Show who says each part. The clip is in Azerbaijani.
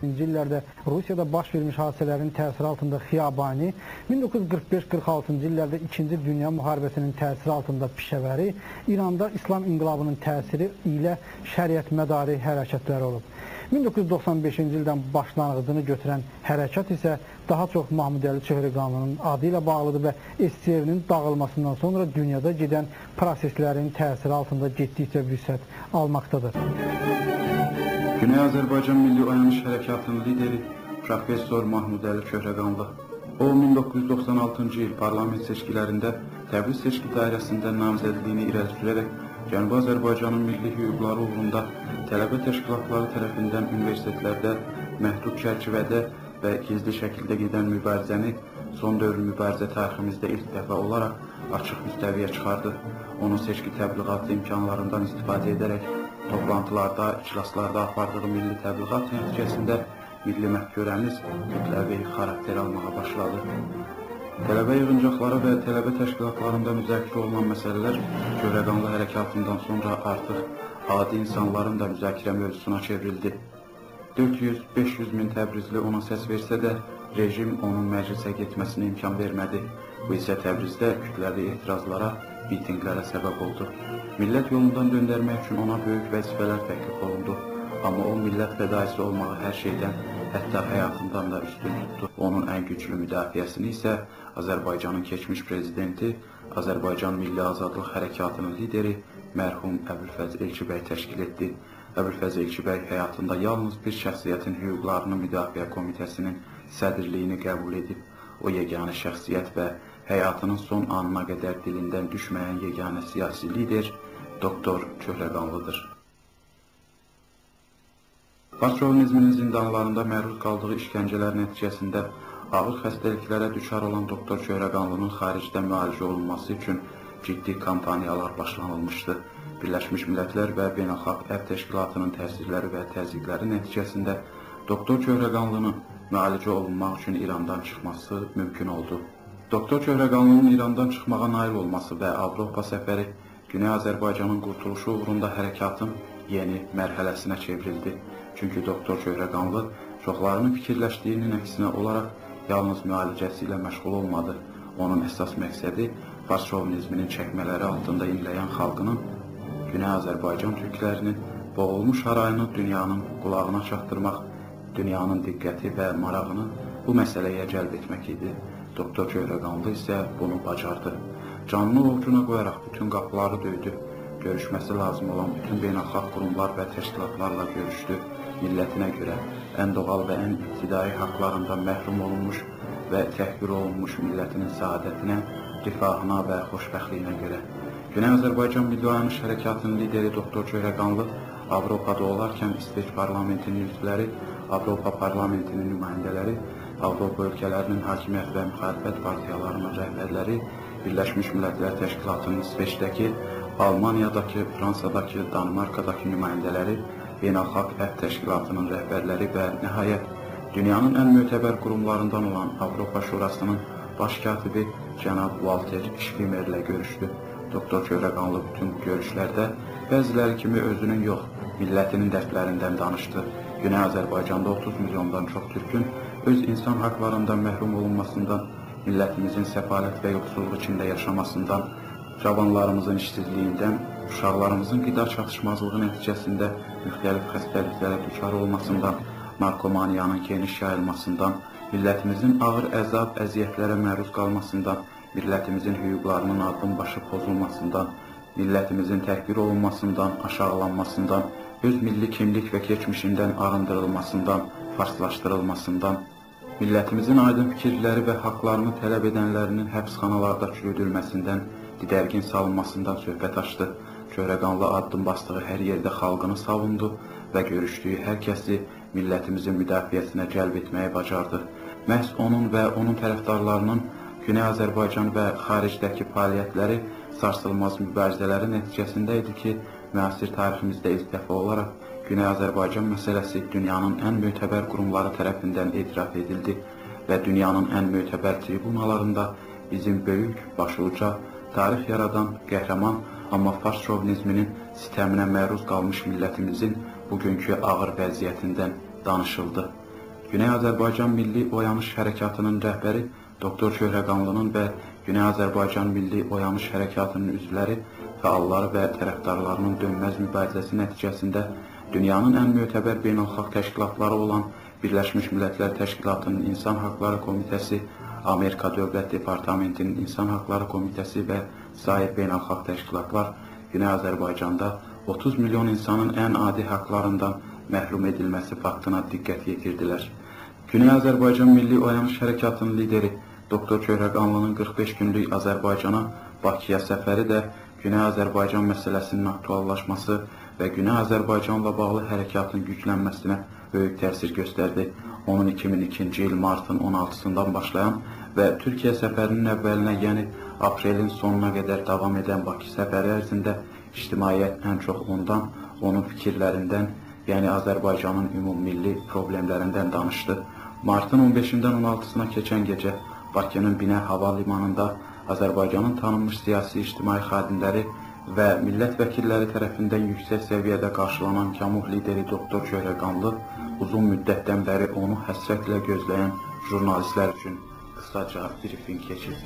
Speaker 1: illərdə Rusiyada baş vermiş hadisələrin təsiri altında Xiyabani, 1945-46-cı illərdə 2-ci Dünya müharibəsinin təsiri altında Pişəvəri, İranda İslam inqilabının təsiri ilə şəriət mədarı hərəkətləri olub. 1995-ci ildən başlanğıcını götürən hərəkat isə daha çox Mahmud Əli Çöhrəqanlının adı ilə bağlıdır və SSR-nin dağılmasından sonra dünyada gedən proseslərin təsiri altında getdikcə vüsət almaqdadır.
Speaker 2: Güney Azərbaycan Milli Oyanış Hərəkatının lideri Professor Mahmud Əli Çöhrəqanlı. O, 1996-cı il parlament seçkilərində Təbriz seçki dairəsində namizədliyini irəli sürərək Cənubi Azərbaycanın milli hüquqları uğrunda tələbə təşkilatları tərəfindən universitetlərdə məhdud çərçivədə və gizli şəkildə gedən mübarizəni son dövr mübarizə tariximizdə ilk dəfə olaraq açıq müstəviyə çıxardı. Onun seçki təbliğatı imkanlarından istifadə edərək toplantılarda, iclaslarda apardığı milli təbliğat nəticəsində milli məfkurəmiz kütləvi xarakter almağa başladı. Tələbə yığıncaqları və tələbə təşkilatlarında müzakirə olunan məsələlər Çöhrəqanlı hərəkatından sonra artıq adi insanların da müzakirə mövzusuna çevrildi. 400-500 min Təbrizli ona səs versə də rejim onun məclisə getməsinə imkan vermədi. Bu isə Təbrizdə kütləvi etirazlara, mitinqlərə səbəb oldu. Millət yolundan döndərmək üçün ona böyük vəzifələr təklif olundu. Amma o millət fədaisi olmağı hər şeydən, hətta həyatından da üstün tutdu. Onun ən güclü müdafiəsini isə Azərbaycanın keçmiş prezidenti, Azərbaycan Milli Azadlıq Hərəkatının lideri mərhum Əbülfəz Elçibəy təşkil etdi. Əbülfəz Elçibəy həyatında yalnız bir şəxsiyyətin hüquqlarını müdafiə komitəsinin sədrliyini qəbul edib. O yeganə şəxsiyyət və həyatının son anına qədər dilindən düşməyən yeganə siyasi lider Doktor Çöhrəqanlıdır. Fars şovinizminin zindanlarında məruz qaldığı işgəncələr nəticəsində ağır xəstəliklərə düçar olan Doktor Çöhrəqanlının xaricdə müalicə olunması üçün ciddi kampaniyalar başlanılmışdı. Birləşmiş Millətlər və Beynəlxalq Əb Təşkilatının təsirləri və təzyiqləri nəticəsində Doktor Çöhrəqanlının müalicə olunmaq üçün İrandan çıxması mümkün oldu. Doktor Çöhrəqanlının İrandan çıxmağa nail olması və Avropa səfəri Güney Azərbaycanın qurtuluşu uğrunda hərəkatın yeni mərhələsinə çevrildi. Çünki Doktor Çöhrəqanlı çoxlarının fikirləşdiyinin əksinə olaraq yalnız müalicəsi ilə məşğul olmadı. Onun əsas məqsədi Fars şovinizminin çəkmələri altında inləyən xalqının, Güney Azərbaycan türklərinin boğulmuş harayını dünyanın qulağına çatdırmaq, dünyanın diqqəti və marağını bu məsələyə cəlb etmək idi. Doktor Çöhrəqanlı isə bunu bacardı. Canını ovucuna qoyaraq bütün qapıları döydü. Görüşməsi lazım olan bütün beynəlxalq qurumlar və təşkilatlarla görüşdü. Millətinə görə ən doğal və ən ibtidai haqlarından məhrum olunmuş və təhqir olunmuş millətinin səadətinə, rifahına və xoşbəxtliyinə görə. Güney Azərbaycan Milli Oyanış Hərəkatının lideri Doktor Çöhrəqanlı Avropada olarkən İsveç parlamentinin üzvləri, Avropa parlamentinin nümayəndələri, Avropa ölkələrinin hakimiyyət və müxalifət partiyalarının rəhbərləri, Birləşmiş Millətlər Təşkilatının İsveçdəki, Almaniyadakı, Fransadakı, Danimarkadakı nümayəndələri, Beynəlxalq Əb Təşkilatının rəhbərləri və nəhayət dünyanın ən mötəbər qurumlarından olan Avropa Şurasının baş katibi cənab Walter Schwimmerlə görüşdü. Doktor Çöhrəqanlı bütün görüşlərdə bəziləri kimi özünün yox, millətinin dərdlərindən danışdı. Güney Azərbaycanda 30 milyondan çox türkün öz insan haqlarından məhrum olunmasından, millətimizin səfalət və yoxsulluq içində yaşamasından, cavanlarımızın işsizliyindən, uşaqlarımızın qida çatışmazlığı nəticəsində müxtəlif xəstəliklərə düçar olmasından, narkomaniyanın geniş yayılmasından, millətimizin ağır əzab, əziyyətlərə məruz qalmasından, millətimizin hüquqlarının addımbaşı pozulmasından, millətimizin təhqir olunmasından, aşağılanmasından, öz milli kimlik və keçmişindən arındırılmasından, farslaşdırılmasından, millətimizin aydın fikirləri və haqlarını tələb edənlərinin həbsxanalarda çürüdülməsindən, didərgin salınmasından söhbət açdı. Çöhrəqanlı addım basdığı hər yerdə xalqını savundu və görüşdüyü hər kəsi millətimizin müdafiəsinə cəlb etməyi bacardı. Məhz onun və onun tərəfdarlarının Güney Azərbaycan və xaricdəki fəaliyyətləri sarsılmaz mübarizələri nəticəsində idi ki, müasir tariximizdə ilk dəfə olaraq Güney Azərbaycan məsələsi dünyanın ən mötəbər qurumları tərəfindən etiraf edildi və dünyanın ən mötəbər tribunalarında bizim böyük, başuca, tarix yaradan, qəhrəman, amma fars şovinizminin sitəminə məruz qalmış millətimizin bugünkü ağır vəziyyətindən danışıldı. Güney Azərbaycan Milli Oyanış Hərəkatının rəhbəri Doktor Şöhrəqanlının və Güney Azərbaycan Milli Oyanış Hərəkatının üzvləri, fəalları və tərəfdarlarının dönməz mübarizəsi nəticəsində dünyanın ən mötəbər beynəlxalq təşkilatları olan Birləşmiş Millətlər Təşkilatının İnsan Haqları Komitəsi, Amerika Dövlət Departamentinin İnsan Haqları Komitəsi və sair beynəlxalq təşkilatlar Güney Azərbaycanda 30 milyon insanın ən adi haqlarından məhrum edilməsi faktına diqqət yetirdilər. Güney Azərbaycan Milli Oyanış Hərəkatının lideri Doktor Şöhrəqanlının 45 günlük Azərbaycana, Bakıya səfəri də Güney Azərbaycan məsələsinin aktuallaşması və Güney Azərbaycanla bağlı hərəkatın yüklənməsinə böyük təsir göstərdi. Onun 2002-ci il martın 16-sından başlayan və Türkiyə səfərinin əvvəlinə, yəni aprelin sonuna qədər davam edən Bakı səfəri ərzində ictimaiyyət ən çox ondan, onun fikirlərindən, yəni Azərbaycanın ümummilli problemlərindən danışdı. Martın 15-dən 16-sına keçən gecə Bakının Binə Hava Limanında Azərbaycanın tanınmış siyasi ictimai xadimləri və millət vəkilləri tərəfindən yüksək səviyyədə qarşılanan Kamuh lideri Doktor Şöhrəqanlı uzun müddətdən bəri onu həsrətlə gözləyən jurnalistlər üçün qısaca briefing keçirdi.